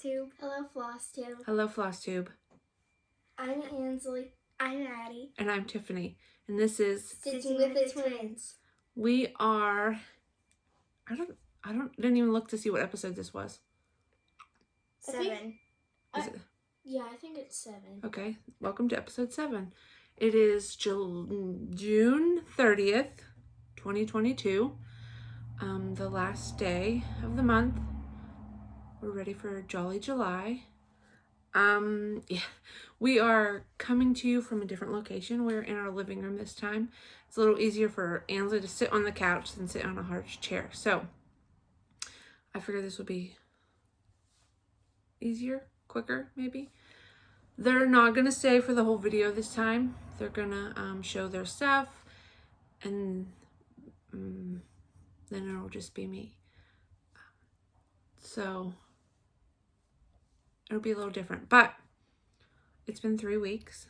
Flosstube. Hello, Flosstube. Hello, Flosstube. I'm Ansley. I'm Addie. And I'm Tiffany. And this is Stitching with the Twins. We are... didn't even look to see what episode this was. 7. Is it? Yeah, I think it's 7. Okay. Welcome to episode 7. It is June 30th, 2022. The last day of the month. We're ready for Jolly July. Yeah, we are coming to you from a different location. We're in our living room this time. It's a little easier for Ansley to sit on the couch than sit on a hard chair. So I figured this would be easier, quicker, maybe. They're not going to stay for the whole video this time. They're going to show their stuff, and then it'll just be me. So it'll be a little different, but it's been 3 weeks.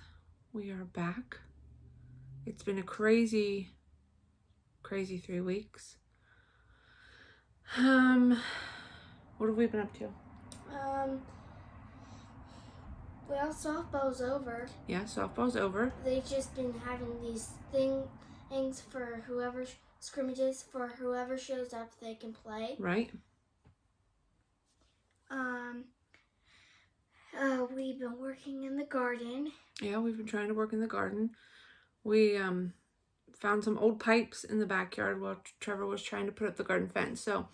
We are back. It's been a crazy 3 weeks. What have we been up to? Well, softball's over. Yeah, softball's over. They've just been having these things for whoever scrimmages for whoever shows up they can play. Right. We've been working in the garden. Yeah, we've been trying to work in the garden. We found some old pipes in the backyard while Trevor was trying to put up the garden fence. So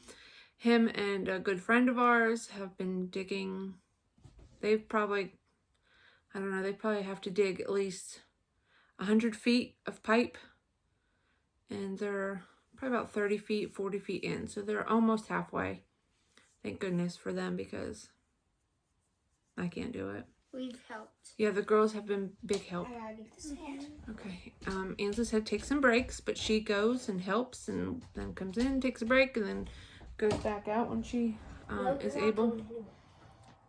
him and a good friend of ours have been digging. They've probably, I don't know, they probably have to dig at least 100 feet of pipe. And they're probably about 30 feet, 40 feet in. So they're almost halfway. Thank goodness for them, because I can't do it. We've helped. Yeah, the girls have been big help. I gotta get this hand. Okay. Ansley said take some breaks, but she goes and helps and then comes in, takes a break, and then goes back out when she is able.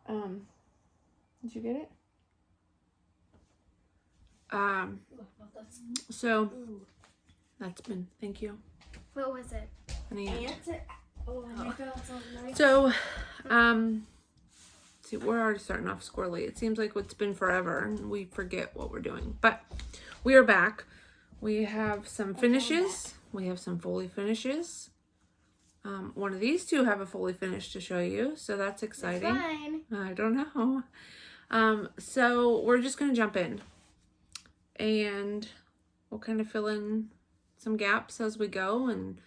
Did you get it? So that's been, thank you. What was it? An ant. Oh my God, so nice. So, see, we're already starting off squirrely. It seems like it's been forever and we forget what we're doing. But we are back. We have some finishes. We have some Foley finishes. One of these two have a Foley finish to show you, so that's exciting. Fine. I don't know. So we're just going to jump in. And we'll kind of fill in some gaps as we go, and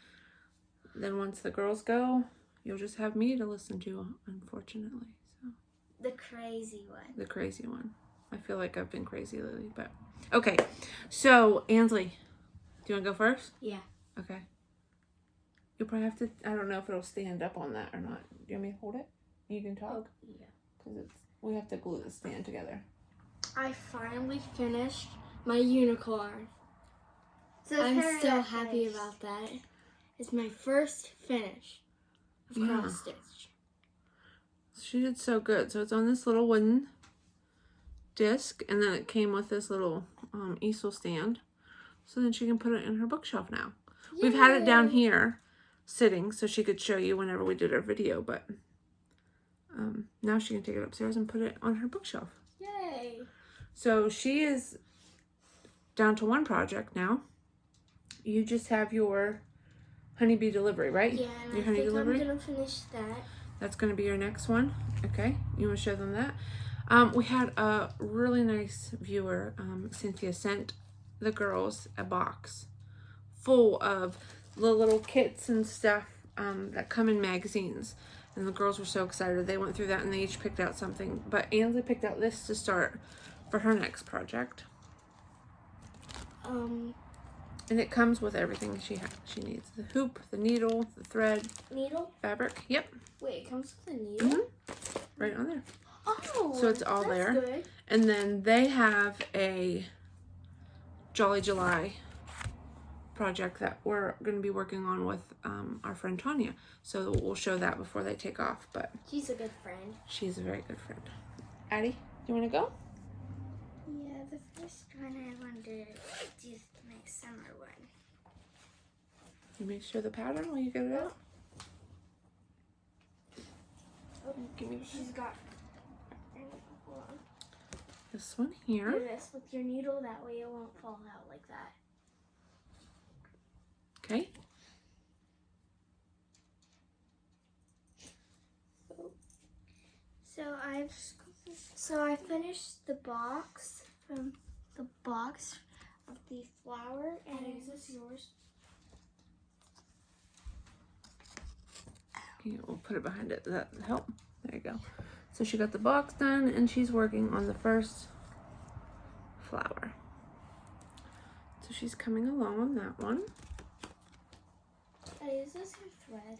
then once the girls go, you'll just have me to listen to, unfortunately. So The crazy one. the crazy one. I feel like I've been crazy lately, but okay. So Ansley, do you want to go first? Yeah. Okay. You'll probably have to. I don't know if it'll stand up on that or not. Do you want me to hold it? You can talk. Oh, yeah. Because we have to glue the stand together. I finally finished my unicorn. So I'm so happy about that. It's my first finish of cross stitch. She did so good. So it's on this little wooden disc, and then it came with this little easel stand. So then she can put it in her bookshelf now. Yay. We've had it down here sitting so she could show you whenever we did our video, but now she can take it upstairs and put it on her bookshelf. Yay! So she is down to one project now. You just have your honeybee delivery, right? Yeah, and your I honey think delivery? I'm gonna finish that. That's gonna be your next one. Okay, you want to show them that? We had a really nice viewer, Cynthia, sent the girls a box full of the little kits and stuff that come in magazines. And the girls were so excited. They went through that and they each picked out something. But Ansley picked out this to start for her next project. And it comes with everything she needs. The hoop, the needle, the thread. Needle? Fabric. Yep. Wait, it comes with a needle? Mm-hmm. Right on there. Oh, so it's all that's there. Good. And then they have a Jolly July project that we're going to be working on with our friend Tanya. So we'll show that before they take off. But she's a good friend. She's a very good friend. Addie, do you want to go? Yeah, the first one I wanted to do my summer one. You make sure the pattern while you get it out. Oh, Give me. She's got Hold on. This one here. Do this with your needle, that way it won't fall out like that. Okay. So I finished the box from the box of the flower. And is this yours? Okay, we'll put it behind it. That help. There you go. So she got the box done, and she's working on the first flower. So she's coming along on that one. Hey, is this your thread?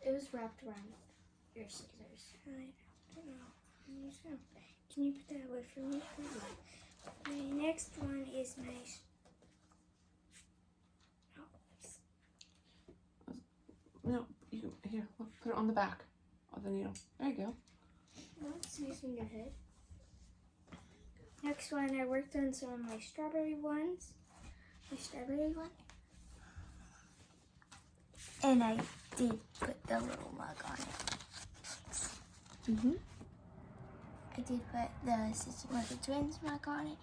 It was wrapped around your scissors. I don't know. Can you put that away from me? My next one is my... No, you here. Put it on the back of the needle. There you go. No, it's using your head. Next one, I worked on some of my strawberry ones. And I did put the little mug on it. Mm-hmm. I did put the Stitching with the Twins mug on it.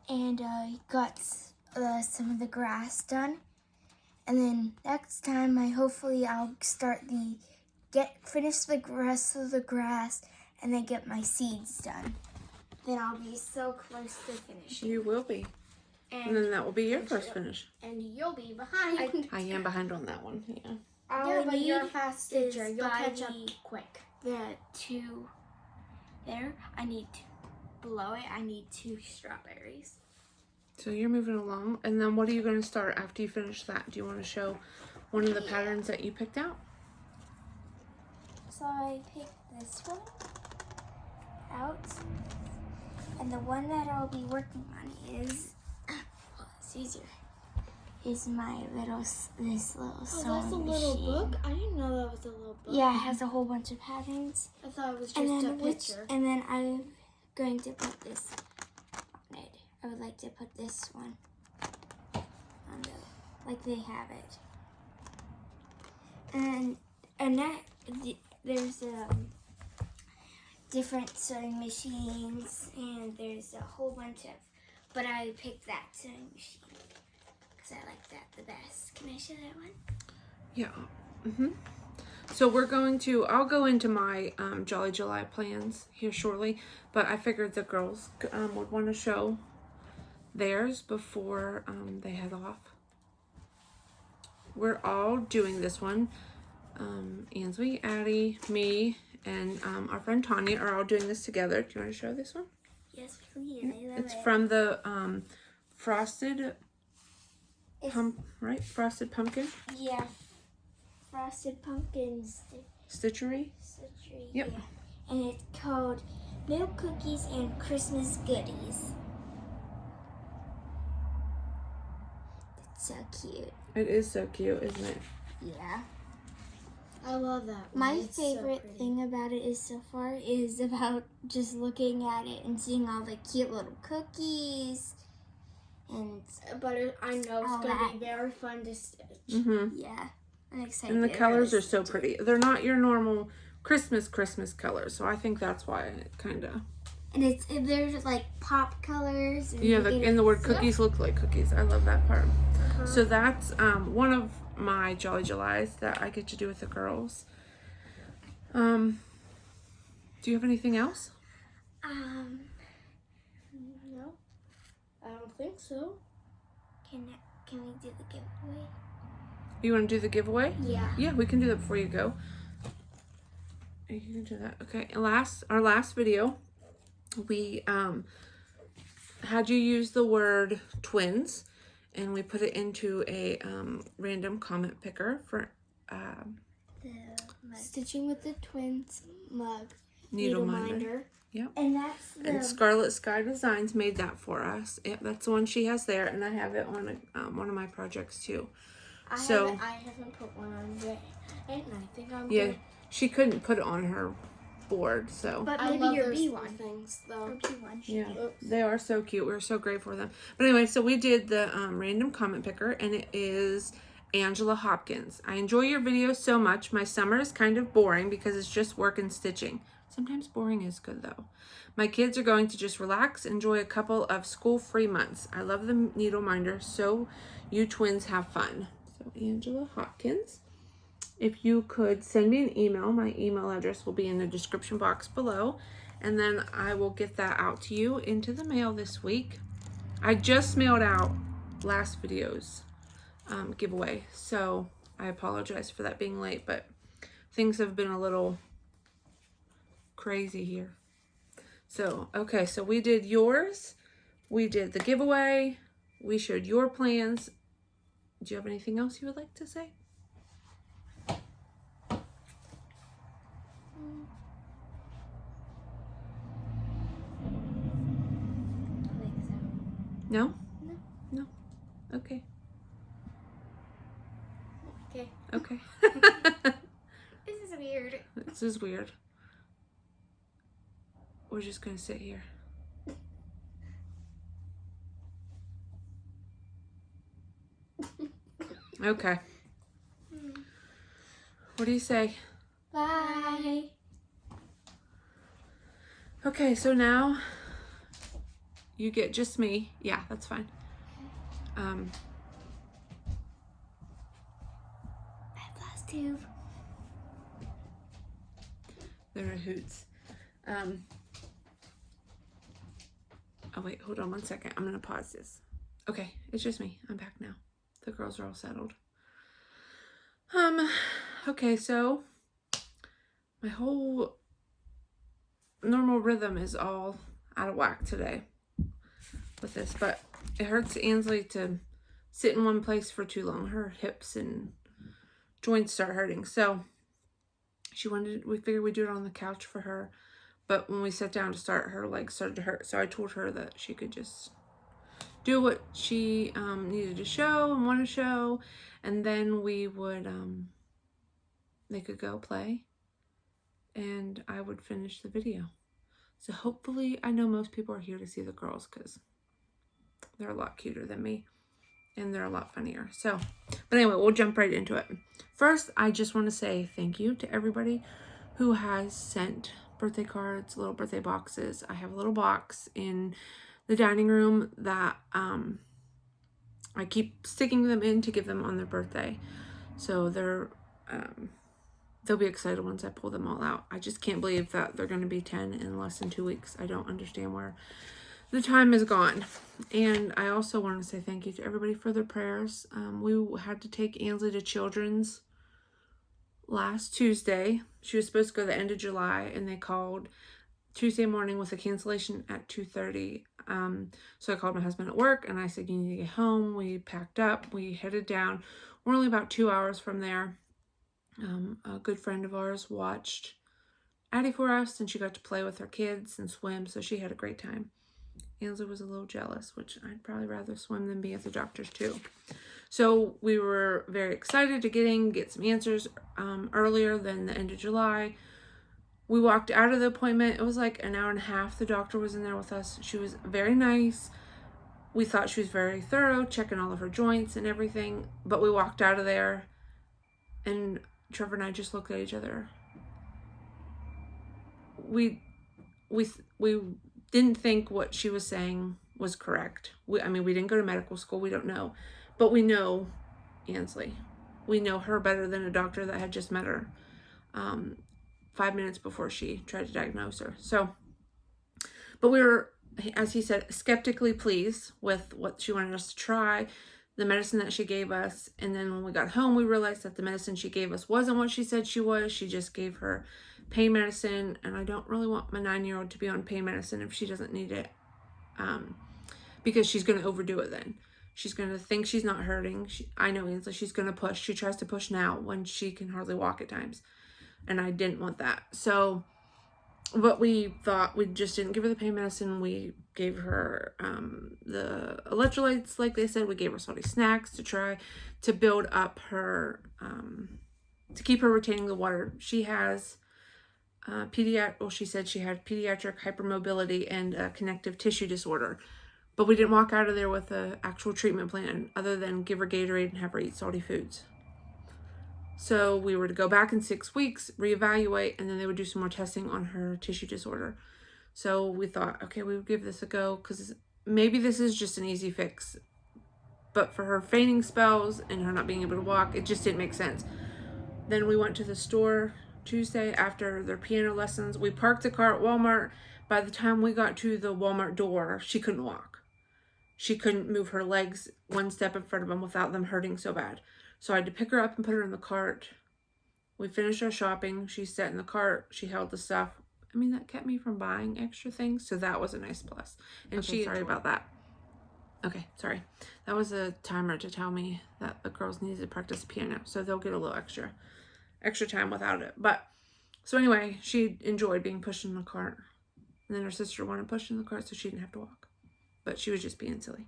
And I got some of the grass done. And then next time, hopefully I'll finish the rest of the grass and then get my seeds done. Then I'll be so close to finishing. You will be. And then that will be your first finish. And you'll be behind. I am behind on that one. Yeah. Yeah, but you're a fast stitcher. You'll catch up quick. The two there, below it, I need 2 strawberries. So you're moving along. And then what are you going to start after you finish that? Do you want to show one of the patterns that you picked out? So I picked this one out. And the one that I'll be working on is, it's easier, is my this little sewing that's a machine. little book? I didn't know that was a little book. Yeah, it has a whole bunch of patterns. I thought it was just a picture. And then I'm going to put this on it. I would like to put this one on like they have it. And there's different sewing machines, and there's a whole bunch of, but I picked that sewing machine because I like that the best. Can I show that one? Yeah. Mm-hmm. So I'll go into my Jolly July plans here shortly, but I figured the girls would want to show theirs before they head off. We're all doing this one. Ansley, Addie, me, and our friend Tanya are all doing this together. Do you want to show this one? Yes, please. I love It's it. from the Frosted Pumpkin? Yeah, Frosted Pumpkins Stitchery? Stitchery. Yep. Yeah. And it's called Milk Cookies and Christmas Goodies. It's so cute. It is so cute, isn't it? Yeah. I love that one. My It's so favorite pretty. thing about it is so far is about just looking at it and seeing all the cute little cookies. And But I know all it's going to that. be very fun to stitch. Mm-hmm. yeah, I'm excited. And the colors are so pretty. They're not your normal Christmas colors, so I think that's why it kind of... And there's like pop colors. And Yeah, and the word cookies look like cookies. I love that part. Uh-huh. So that's one of my Jolly Julys that I get to do with the girls. Do you have anything else? No, I don't think so. Can we do the giveaway? You want to do the giveaway? Yeah. Yeah, we can do that before you go. You can do that. Okay. Our last video, we had you use the word twins, and we put it into a random comment picker for Stitching with the Twins mug. needle minder. Yep. And that's And Scarlet Sky Designs made that for us. Yep, that's the one she has there, and I have it on one of my projects too. I haven't put one on yet, and I think I'm Yeah, good. she couldn't put it on her board, so But I maybe love your those B little one. things, though. Or B1. yeah, Oops. they are so cute. We're so grateful for them. But anyway, so we did the random comment picker, and it is Angela Hopkins. I enjoy your videos so much. My summer is kind of boring because it's just work and stitching. Sometimes boring is good though. My kids are going to just relax, enjoy a couple of school-free months. I love the needle minder, so you twins have fun. So Angela Hopkins, if you could send me an email, my email address will be in the description box below, and then I will get that out to you into the mail this week. I just mailed out last video's giveaway, so I apologize for that being late, but things have been a little crazy here. So, okay, so we did yours, we did the giveaway, we showed your plans. Do you have anything else you would like to say? I think so. No? No. No? Okay. Okay. Okay. This is weird. This is weird. We're just gonna sit here. Okay. What do you say? Bye. Okay, so now you get just me. Yeah, that's fine. Bye, Flosstube. They're a hoots. Oh wait, hold on one second. I'm gonna pause this. Okay, it's just me. I'm back now. The girls are all settled. Okay, so my whole normal rhythm is all out of whack today with this, but it hurts Ansley to sit in one place for too long. Her hips and joints start hurting. So we figured we'd do it on the couch for her. But when we sat down to start, her legs started to hurt. So I told her that she could just do what she needed to show and want to show. And then we would, they could go play. And I would finish the video. So hopefully, I know most people are here to see the girls because they're a lot cuter than me. And they're a lot funnier. So, but anyway, we'll jump right into it. First, I just want to say thank you to everybody who has sent birthday cards, little birthday boxes. I have a little box in the dining room that I keep sticking them in to give them on their birthday. So they'll be excited once I pull them all out. I just can't believe that they're going to be 10 in less than 2 weeks. I don't understand where the time is gone. And I also want to say thank you to everybody for their prayers. We had to take Ansley to Children's last Tuesday. She was supposed to go the end of July, and they called Tuesday morning with a cancellation at 2:30. So I called my husband at work, and I said, you need to get home. We packed up. We headed down. We're only about 2 hours from there. A good friend of ours watched Addie for us, and she got to play with her kids and swim, so she had a great time. Ansley was a little jealous, which I'd probably rather swim than be at the doctor's too. So we were very excited to get some answers earlier than the end of July. We walked out of the appointment. It was like an hour and a half. The doctor was in there with us. She was very nice. We thought she was very thorough, checking all of her joints and everything. But we walked out of there, and Trevor and I just looked at each other. We didn't think what she was saying was correct. We didn't go to medical school. We don't know. But we know Ansley. We know her better than a doctor that had just met her 5 minutes before she tried to diagnose her. So, but we were, as he said, skeptically pleased with what she wanted us to try, the medicine that she gave us. And then when we got home, we realized that the medicine she gave us wasn't what she said she was. She just gave her pain medicine. And I don't really want my 9-year-old to be on pain medicine if she doesn't need it, because she's going to overdo it then. She's going to think she's not hurting. I know Ansley, she's going to push. She tries to push now when she can hardly walk at times. And I didn't want that. So, but we thought we just didn't give her the pain medicine. We gave her the electrolytes, like they said. We gave her salty snacks to try to build up her, to keep her retaining the water. She has she said she had pediatric hypermobility and a connective tissue disorder. But we didn't walk out of there with an actual treatment plan other than give her Gatorade and have her eat salty foods. So we were to go back in 6 weeks, reevaluate, and then they would do some more testing on her tissue disorder. So we thought, okay, we would give this a go because maybe this is just an easy fix. But for her fainting spells and her not being able to walk, it just didn't make sense. Then we went to the store Tuesday after their piano lessons. We parked the car at Walmart. By the time we got to the Walmart door, she couldn't walk. She couldn't move her legs one step in front of them without them hurting so bad. So I had to pick her up and put her in the cart. We finished our shopping. She sat in the cart. She held the stuff. I mean, that kept me from buying extra things, so that was a nice plus. And okay, sorry about that. Okay, sorry. That was a timer to tell me that the girls needed to practice piano, so they'll get a little extra time without it. But so anyway, she enjoyed being pushed in the cart, and then her sister wanted pushed in the cart so she didn't have to walk, but she was just being silly.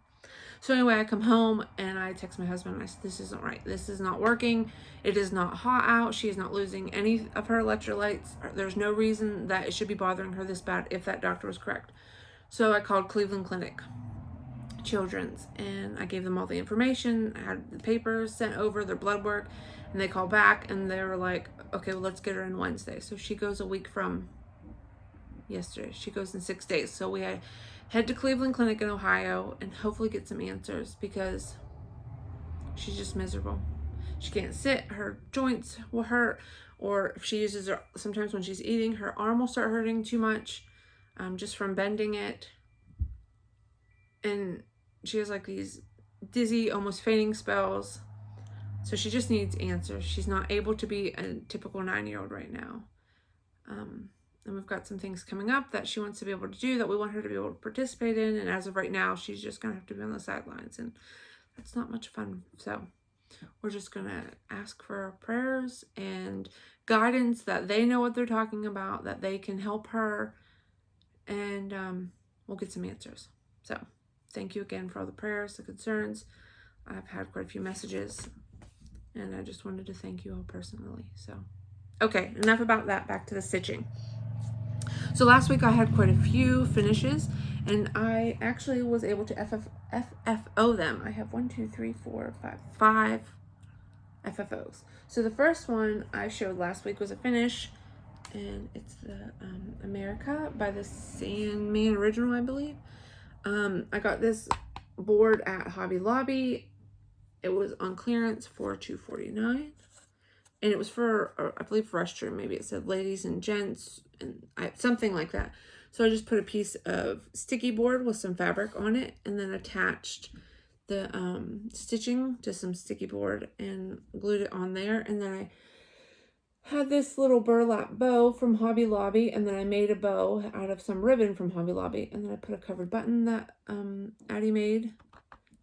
So anyway, I come home and I text my husband and I said, this isn't right. This is not working. It is not hot out. She is not losing any of her electrolytes. There's no reason that it should be bothering her this bad if that doctor was correct. So I called Cleveland Clinic Children's and I gave them all the information. I had the papers sent over, their blood work, and they called back and they were like, okay, well, let's get her in Wednesday. So she goes a week from yesterday. She goes in 6 days. So we head to Cleveland Clinic in Ohio and hopefully get some answers because she's just miserable. She can't sit, her joints will hurt, or if she uses her, sometimes when she's eating, her arm will start hurting too much just from bending it. And she has like these dizzy, almost fainting spells. So she just needs answers. She's not able to be a typical 9-year-old right now. And we've got some things coming up that she wants to be able to do that we want her to be able to participate in. And as of right now, she's just going to have to be on the sidelines. And that's not much fun. So we're just going to ask for prayers and guidance that they know what they're talking about, that they can help her. And we'll get some answers. So thank you again for all the prayers, the concerns. I've had quite a few messages. And I just wanted to thank you all personally. So, okay, enough about that. Back to the stitching. So last week I had quite a few finishes and I actually was able to FFO them. I have 5 FFOs. So the first one I showed last week was a finish and it's the America by the Sandman Original, I believe. I got this board at Hobby Lobby. It was on clearance for $2.49. And it was for, I believe, restroom. Maybe it said ladies and gents and something like that. So I just put a piece of sticky board with some fabric on it and then attached the stitching to some sticky board and glued it on there. And then I had this little burlap bow from Hobby Lobby and then I made a bow out of some ribbon from Hobby Lobby. And then I put a covered button that Addie made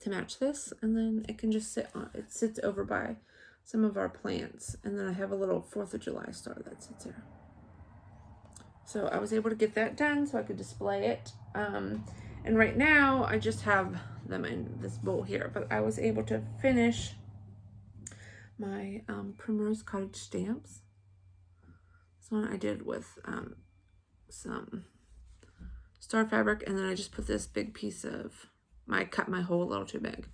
to match this. And then it can just sit on, it sits over by some of our plants, and then I have a little 4th of July star that sits there. So I was able to get that done so I could display it. And right now I just have them in this bowl here, but I was able to finish my Primrose Cottage stamps. This one I did with some star fabric, and then I just put this big piece of, I cut my hole a little too big.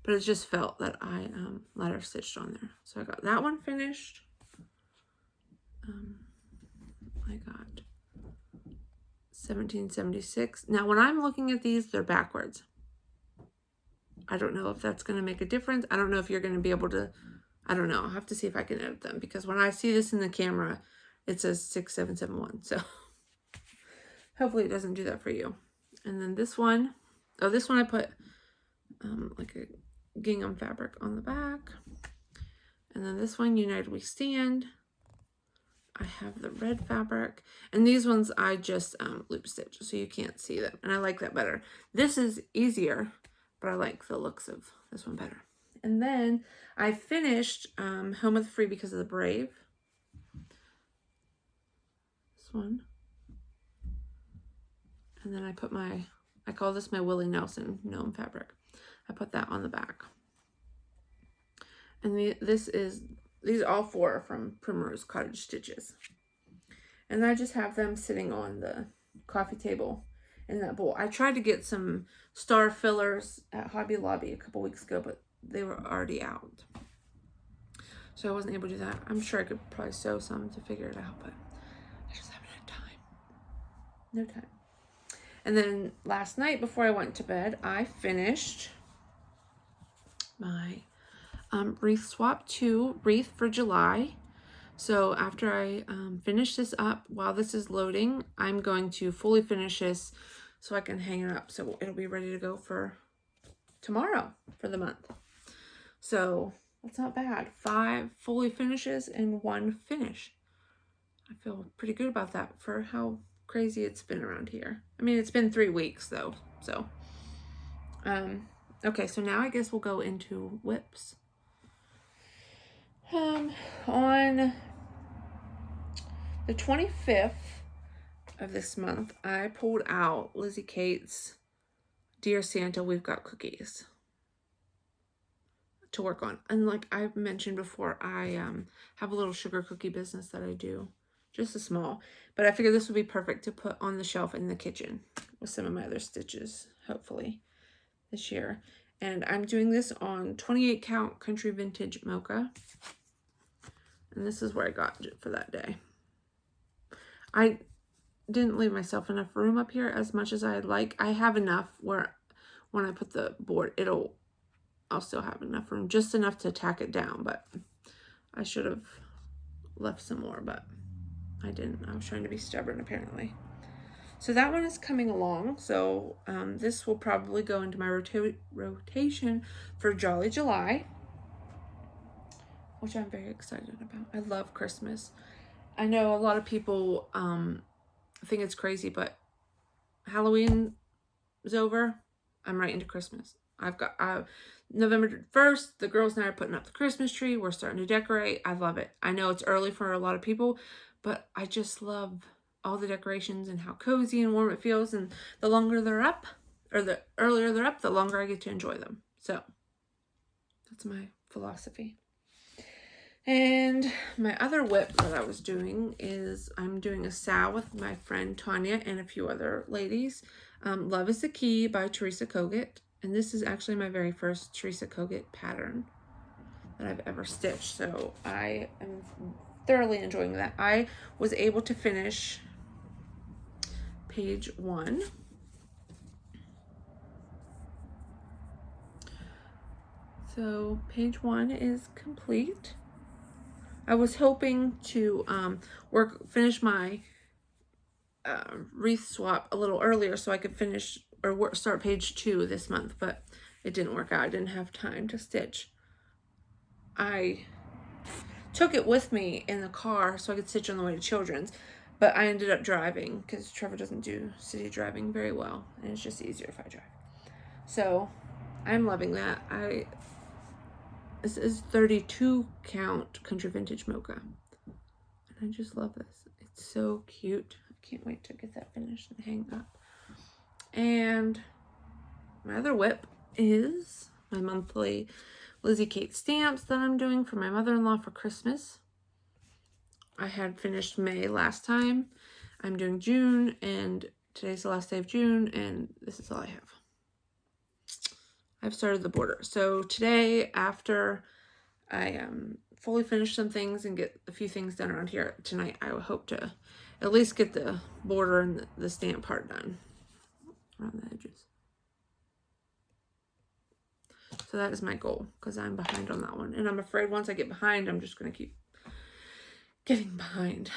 But it just felt that I letter stitched on there. So I got that one finished. I got 1776. Now when I'm looking at these, they're backwards. I don't know if that's going to make a difference. I don't know if you're going to be able to, I don't know. I'll have to see if I can edit them. Because when I see this in the camera, it says 6771. So hopefully it doesn't do that for you. And then this one, this one I put like a gingham fabric on the back. And then this one, United We Stand. I have the red fabric. And these ones I just loop stitch so you can't see them. And I like that better. This is easier, but I like the looks of this one better. And then I finished Home of the Free Because of the Brave. This one. And then I put I call this my Willie Nelson gnome fabric. I put that on the back. And these all 4 are from Primrose Cottage Stitches. And I just have them sitting on the coffee table in that bowl. I tried to get some star fillers at Hobby Lobby a couple weeks ago, but they were already out. So I wasn't able to do that. I'm sure I could probably sew some to figure it out, but I just haven't had time. No time. And then last night before I went to bed, I finished my wreath swap 2 wreath for July. So after I finish this up, while this is loading, I'm going to fully finish this so I can hang it up. So it'll be ready to go for tomorrow for the month. So that's not bad. 5 fully finishes and 1 finish. I feel pretty good about that for how crazy it's been around here. I mean, it's been 3 weeks though. So, okay, so now I guess we'll go into whips. On the 25th of this month, I pulled out Lizzie Kate's Dear Santa, We've Got Cookies to work on. And like I've mentioned before, I have a little sugar cookie business that I do, just a small, but I figured this would be perfect to put on the shelf in the kitchen with some of my other stitches, hopefully this year. And I'm doing this on 28 count Country Vintage Mocha. And this is where I got it for that day. I didn't leave myself enough room up here as much as I'd like. I have enough where when I put the board, I'll still have enough room, just enough to tack it down, but I should have left some more, but I didn't. I was trying to be stubborn apparently. So that one is coming along. So this will probably go into my rotation for Jolly July, which I'm very excited about. I love Christmas. I know a lot of people think it's crazy, but Halloween is over. I'm right into Christmas. I've got November 1st, the girls and I are putting up the Christmas tree. We're starting to decorate. I love it. I know it's early for a lot of people, but I just love all the decorations and how cozy and warm it feels. And the longer they're up, or the earlier they're up, the longer I get to enjoy them. So that's my philosophy. And my other whip that I was doing is I'm doing a sow with my friend Tanya and a few other ladies. Love is the Key by Teresa Kogut. And this is actually my very first Teresa Kogut pattern that I've ever stitched. So I am thoroughly enjoying that. I was able to finish page 1. So page 1 is complete. I was hoping to finish my wreath swap a little earlier so I could finish or start page 2 this month, but it didn't work out. I didn't have time to stitch. I took it with me in the car so I could stitch on the way to Children's, but I ended up driving because Trevor doesn't do city driving very well, and it's just easier if I drive. So I'm loving that. This is 32 count Country Vintage Mocha. And I just love this. It's so cute. I can't wait to get that finished and hang up. And my other whip is my monthly Lizzie Kate stamps that I'm doing for my mother-in-law for Christmas. I had finished May last time. I'm doing June, and today's the last day of June, and this is all I have. I've started the border. So today, after I fully finish some things and get a few things done around here tonight, I hope to at least get the border and the stamp part done around the edges. So that is my goal, because I'm behind on that one. And I'm afraid once I get behind, I'm just going to keep getting behind.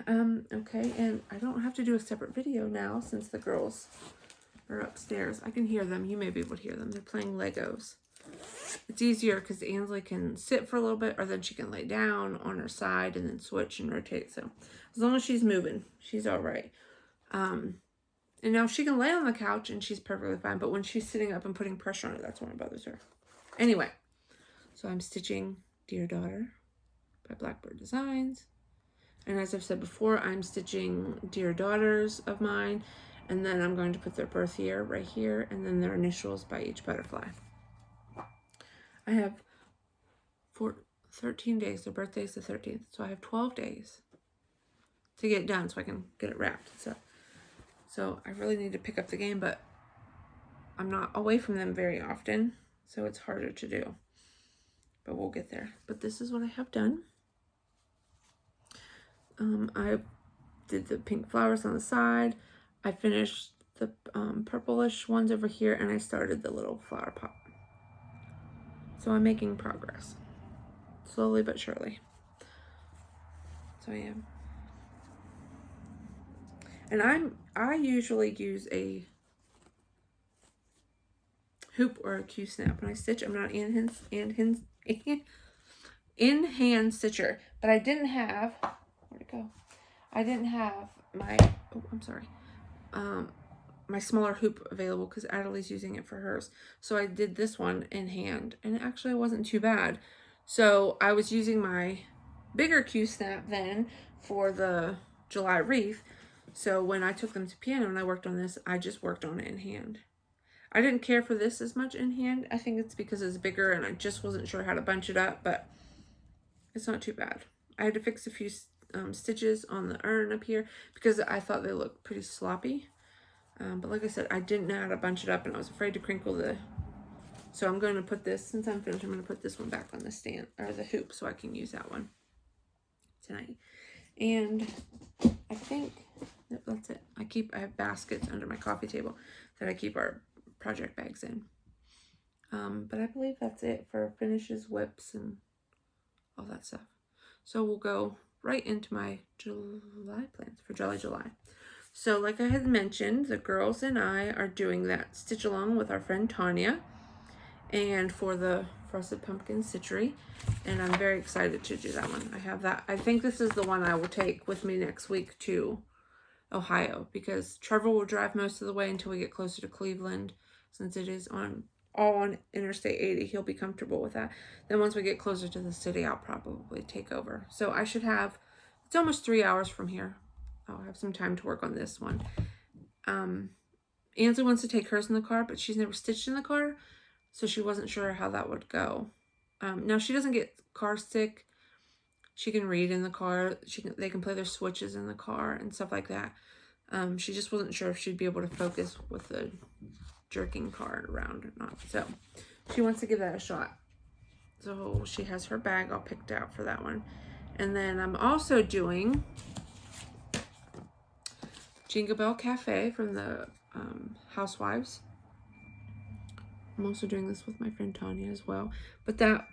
Okay, and I don't have to do a separate video now since the girls are upstairs. I can hear them. You may be able to hear them. They're playing Legos. It's easier because Ansley can sit for a little bit, or then she can lay down on her side and then switch and rotate. So as long as she's moving, she's all right. And now she can lay on the couch and she's perfectly fine. But when she's sitting up and putting pressure on it, that's when it bothers her. Anyway, so I'm stitching Dear Daughter by Blackbird Designs. And as I've said before, I'm stitching Dear Daughters of mine. And then I'm going to put their birth year right here, and then their initials by each butterfly. I have 13 days. Their birthday is the 13th. So I have 12 days to get it done so I can get it wrapped. So I really need to pick up the game, but I'm not away from them very often, so it's harder to do. but we'll get there. But this is what I have done. I did the pink flowers on the side. I finished the purplish ones over here, and I started the little flower pot. So I'm making progress, slowly but surely. So I am. And I usually use a hoop or a Q-snap when I stitch. I'm not in-hand stitcher, but I didn't have, where'd it go? I didn't have my, oh, I'm sorry, my smaller hoop available because Adelie's using it for hers. So I did this one in hand, and it actually wasn't too bad. So I was using my bigger Q-snap then for the July wreath. So when I took them to piano and I worked on this, I just worked on it in hand. I didn't care for this as much in hand. I think it's because it's bigger and I just wasn't sure how to bunch it up, but it's not too bad. I had to fix a few stitches on the urn up here because I thought they looked pretty sloppy. But like I said, I didn't know how to bunch it up and I was afraid to crinkle the... So I'm going to put this, since I'm finished, I'm going to put this one back on the stand, or the hoop, so I can use that one tonight. And I think that's it. I have baskets under my coffee table that I keep our project bags in. But I believe that's it for finishes, whips, and all that stuff. So we'll go right into my July plans for Jolly July. So like I had mentioned, the girls and I are doing that stitch along with our friend Tanya, and for the Frosted Pumpkin Stitchery, and I'm very excited to do that one. I have that. I think this is the one I will take with me next week to Ohio, because Trevor will drive most of the way until we get closer to Cleveland, since it is all on Interstate 80. He'll be comfortable with that. Then once we get closer to the city, I'll probably take over. So I should have, it's almost 3 hours from here. I'll have some time to work on this one. Ansley wants to take hers in the car, but she's never stitched in the car, so she wasn't sure how that would go. Now she doesn't get car sick. She can read in the car. They can play their switches in the car and stuff like that. She just wasn't sure if she'd be able to focus with the jerking car around or not. So she wants to give that a shot. So she has her bag all picked out for that one. And then I'm also doing Jingle Bell Cafe from the Housewives. I'm also doing this with my friend Tanya as well. But that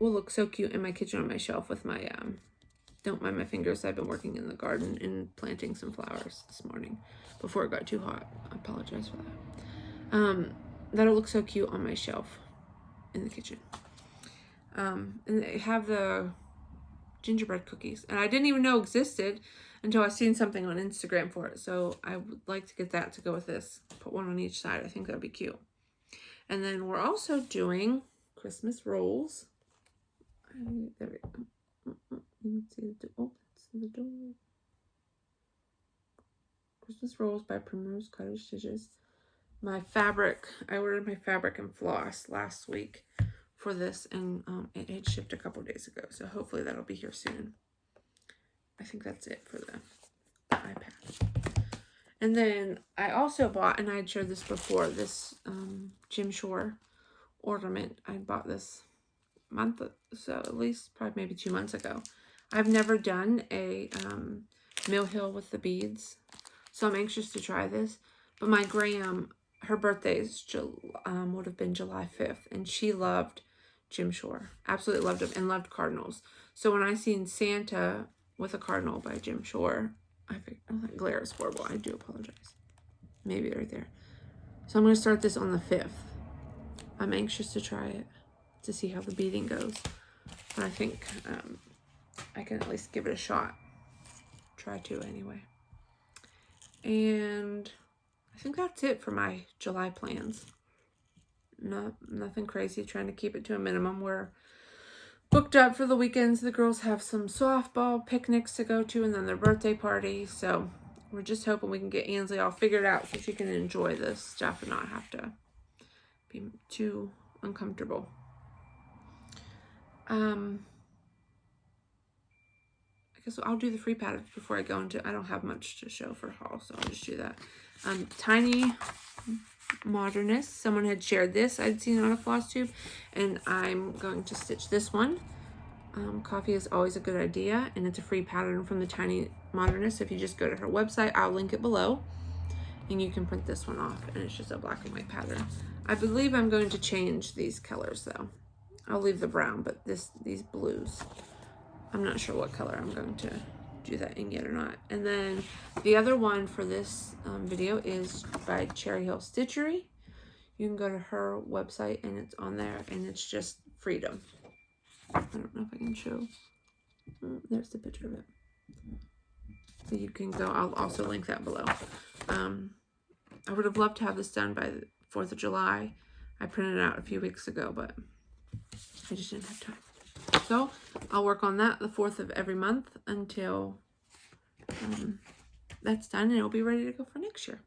will look so cute in my kitchen on my shelf with my, don't mind my fingers. I've been working in the garden and planting some flowers this morning before it got too hot. I apologize for that. That'll look so cute on my shelf in the kitchen. And they have the gingerbread cookies, and I didn't even know existed until I seen something on Instagram for it. So I would like to get that to go with this. Put one on each side. I think that'd be cute. And then we're also doing Christmas rolls. There we go. You can see the door. The door. Christmas rolls by Primrose, Cottage Stitches. My fabric, I ordered my fabric and floss last week for this, and it had shipped a couple days ago, so hopefully that'll be here soon. I think that's it for the iPad. And then I also bought, and I had shared this before, this Jim Shore ornament. I bought this month, so at least probably maybe 2 months ago. I've never done a Mill Hill with the beads, so I'm anxious to try this. But my Graham, her birthday is would have been July 5th, and she loved Jim Shore. Absolutely loved him, and loved cardinals. So when I seen Santa with a cardinal by Jim Shore, I think, oh, that glare is horrible. I do apologize. Maybe right there. So I'm going to start this on the 5th. I'm anxious to try it, to see how the beading goes. But I think I can at least give it a shot. Try to anyway. And I think that's it for my July plans. Nothing crazy. Trying to keep it to a minimum. We're booked up for the weekends. The girls have some softball picnics to go to, and then their birthday party. So we're just hoping we can get Ansley all figured out so she can enjoy this stuff and not have to be too uncomfortable. I guess I'll do the free patterns before I go into. I don't have much to show for haul, so I'll just do that. Tiny Modernist. Someone had shared this I'd seen on a floss tube, and I'm going to stitch this one. Coffee is always a good idea, and it's a free pattern from the Tiny Modernist. If you just go to her website, I'll link it below, and you can print this one off, and it's just a black and white pattern. I believe I'm going to change these colors though. I'll leave the brown, but these blues, I'm not sure what color I'm going to do that in yet or not. And then the other one for this video is by Cherry Hill Stitchery. You can go to her website and it's on there, and it's just Freedom. I don't know if I can show. There's the picture of it. So you can go, I'll also link that below. I would have loved to have this done by the 4th of July. I printed it out a few weeks ago, but I just didn't have time. So I'll work on that the 4th of every month until that's done, and it'll be ready to go for next year.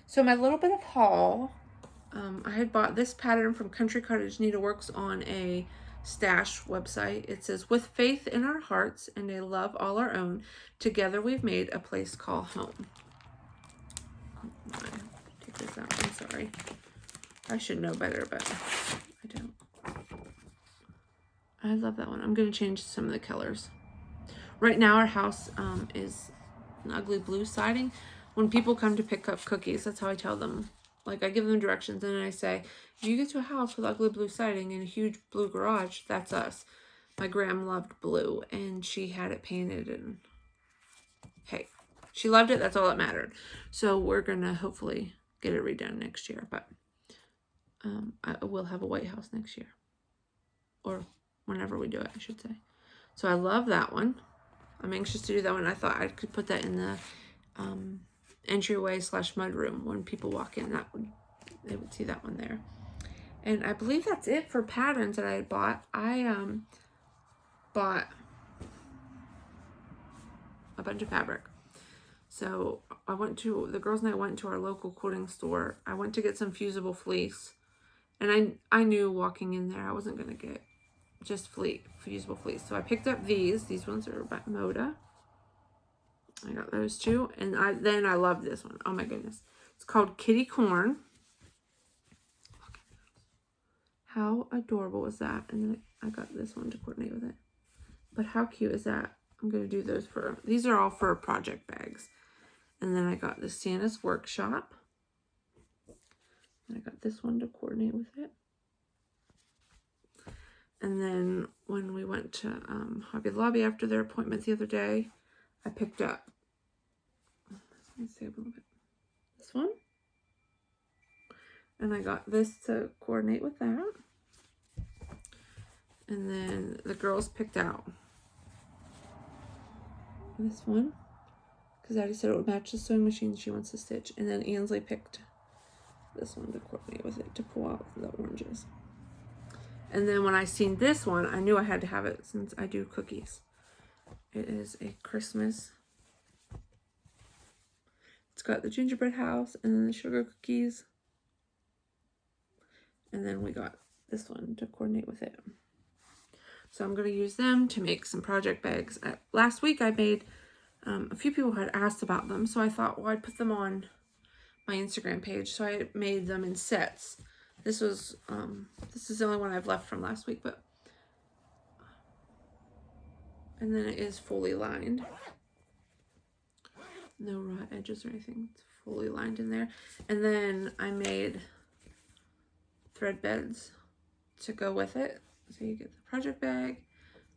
So my little bit of haul, I had bought this pattern from Country Cottage Needleworks on a Stash website. It says, with faith in our hearts and a love all our own, together we've made a place called home. Take this out. I'm sorry. I should know better, but I don't. I love that one. I'm going to change some of the colors. Right now our house is an ugly blue siding. When people come to pick up cookies, that's how I tell them. Like, I give them directions, and then I say, if you get to a house with ugly blue siding and a huge blue garage, that's us. My gram loved blue, and she had it painted, and hey, she loved it. That's all that mattered. So we're going to hopefully get it redone next year, but I will have a white house next year. Or whenever we do it, I should say. So I love that one. I'm anxious to do that one. I thought I could put that in the entryway / mudroom. When people walk in, they would see that one there. And I believe that's it for patterns that I had bought. I bought a bunch of fabric. So the girls and I went to our local quilting store. I went to get some fusible fleece, and I knew walking in there I wasn't going to get just fusible fleece. So I picked up these ones are by Moda. I got those two, and then I love this one. Oh my goodness, it's called Kitty Corn. Look at this. How adorable was that? And then I got this one to coordinate with it. But how cute is that? I'm gonna do those these are all for project bags. And then I got the Santa's Workshop. And I got this one to coordinate with it. And then when we went to Hobby Lobby after their appointment the other day, I picked up, let me see a little bit, this one. And I got this to coordinate with that. And then the girls picked out this one, because Addie said it would match the sewing machine she wants to stitch. And then Ansley picked this one to coordinate with it, to pull out the oranges. And then when I seen this one, I knew I had to have it since I do cookies. It is a Christmas. It's got the gingerbread house and then the sugar cookies. And then we got this one to coordinate with it. So I'm going to use them to make some project bags. Last week I made, a few people had asked about them. So I thought, well, I'd put them on my Instagram page. So I made them in sets. This is the only one I've left from last week, but, and then it is fully lined. No raw edges or anything. It's fully lined in there. And then I made thread beds to go with it. So you get the project bag,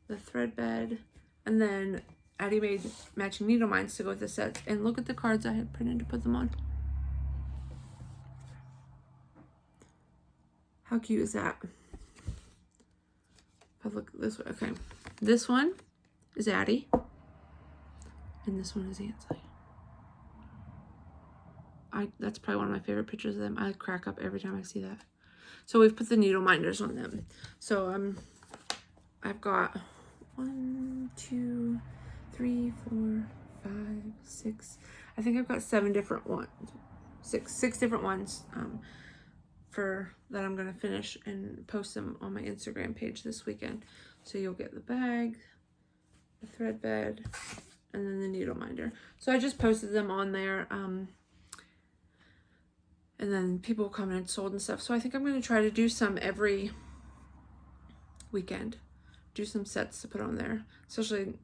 the thread bed, and then Addie made matching needle minds to go with the sets. And look at the cards I had printed to put them on. How cute is that? If I look this way, okay. This one is Addie, and this one is Ansley. That's probably one of my favorite pictures of them. I crack up every time I see that. So we've put the needle minders on them. So I've got 1, 2, 3, 4, 5, 6. I think I've got 7 different ones. Six different ones. That I'm going to finish and post them on my Instagram page this weekend. So you'll get the bag, the thread bed, and then the needle minder. So I just posted them on there. And then people come and sold and stuff. So I think I'm going to try to do some every weekend. Do some sets to put on there. Especially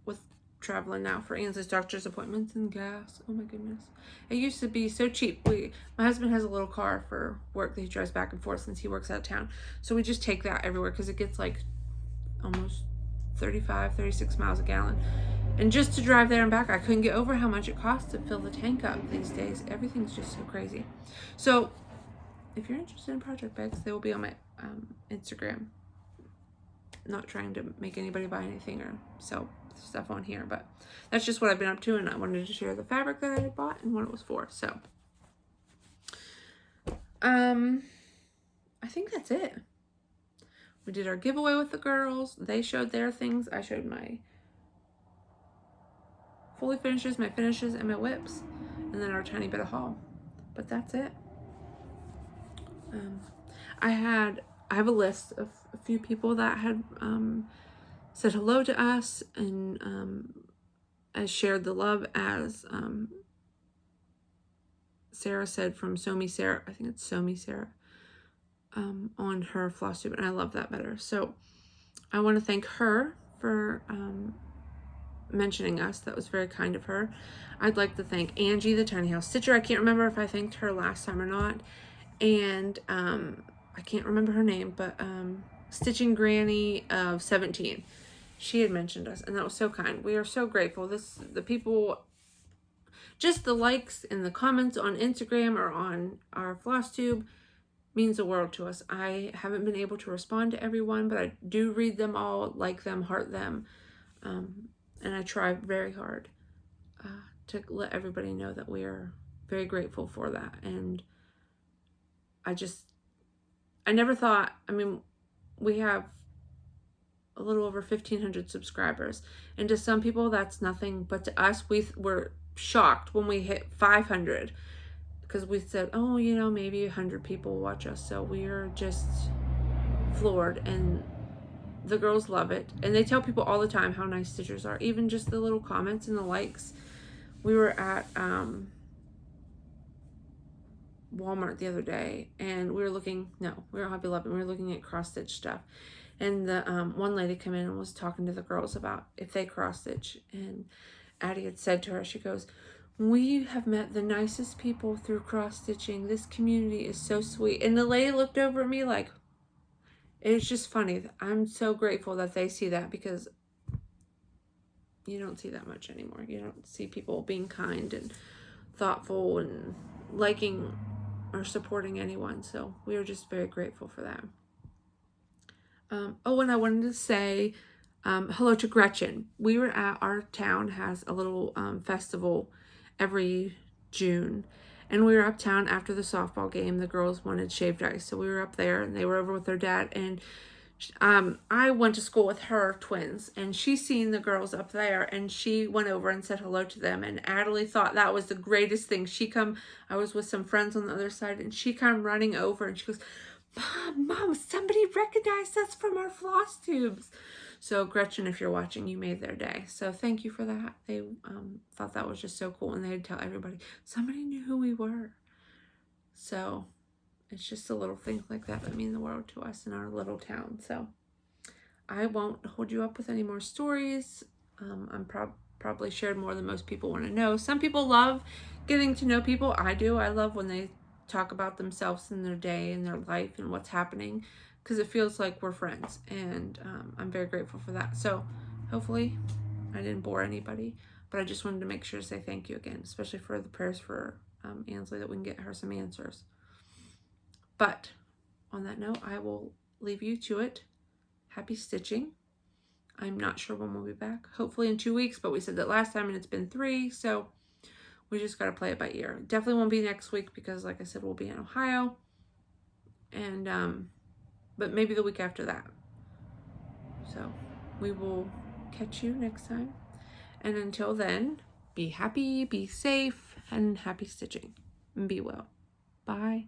with traveling now for Ainsley's doctor's appointments and gas. Oh my goodness. It used to be so cheap. My husband has a little car for work that he drives back and forth since he works out of town. So we just take that everywhere because it gets like almost 35, 36 miles a gallon. And just to drive there and back, I couldn't get over how much it costs to fill the tank up these days. Everything's just so crazy. So if you're interested in project bags, they will be on my Instagram. Not trying to make anybody buy anything or sell stuff on here, but that's just what I've been up to, and I wanted to share the fabric that I had bought and what it was for. So I think that's it. We did our giveaway with the girls. They showed their things. I showed my fully finishes, my finishes, and my whips, and then our tiny bit of haul. But that's it. I have a list of a few people that had said hello to us and as shared the love, as Sarah said from Somi Sarah, I think it's Somi Sarah, on her Flosstube, and I love that better. So I want to thank her for mentioning us. That was very kind of her. I'd like to thank Angie, the tiny house stitcher. I can't remember if I thanked her last time or not, and I can't remember her name, but Stitching Granny of 17. She had mentioned us, and that was so kind. We are so grateful. The people, just the likes and the comments on Instagram or on our Flosstube means the world to us. I haven't been able to respond to everyone, but I do read them all, like them, heart them, and I try very hard to let everybody know that we are very grateful for that. And I never thought, I mean, we have a little over 1,500 subscribers, and to some people that's nothing, but to us, we were shocked when we hit 500, because we said, oh, you know, maybe 100 people watch us. So we are just floored, and the girls love it, and they tell people all the time how nice stitchers are, even just the little comments and the likes. We were at Walmart the other day, and we were looking, no, we were at Hobby Lobby, we were looking at cross stitch stuff, and the one lady came in and was talking to the girls about if they cross stitch, and Addie had said to her, she goes, we have met the nicest people through cross stitching. This community is so sweet. And the lady looked over at me like, it's just funny. I'm so grateful that they see that, because you don't see that much anymore. You don't see people being kind and thoughtful and liking or supporting anyone. So we are just very grateful for that. Oh, and I wanted to say hello to Gretchen. We were at, our town has a little festival every June, and we were uptown after the softball game. The girls wanted shaved ice, so we were up there, and they were over with their dad, and I went to school with her twins, and she seen the girls up there, and she went over and said hello to them, and Adelie thought that was the greatest thing. I was with some friends on the other side, and she come running over, and she goes, Mom, somebody recognized us from our Flosstubes. So Gretchen, if you're watching, you made their day. So thank you for that. They thought that was just so cool, and they'd tell everybody, somebody knew who we were. So it's just the little things like that mean the world to us in our little town. So I won't hold you up with any more stories. I'm probably shared more than most people want to know. Some people love getting to know people. I do. I love when they talk about themselves and their day and their life and what's happening, because it feels like we're friends, and I'm very grateful for that. So hopefully I didn't bore anybody, but I just wanted to make sure to say thank you again, especially for the prayers for Ansley, that we can get her some answers. But on that note, I will leave you to it. Happy stitching. I'm not sure when we'll be back. Hopefully in 2 weeks, but we said that last time and it's been 3, so we just got to play it by ear. Definitely won't be next week because, like I said, we'll be in Ohio. And, but maybe the week after that. So we will catch you next time. And until then, be happy, be safe, and happy stitching. And be well. Bye.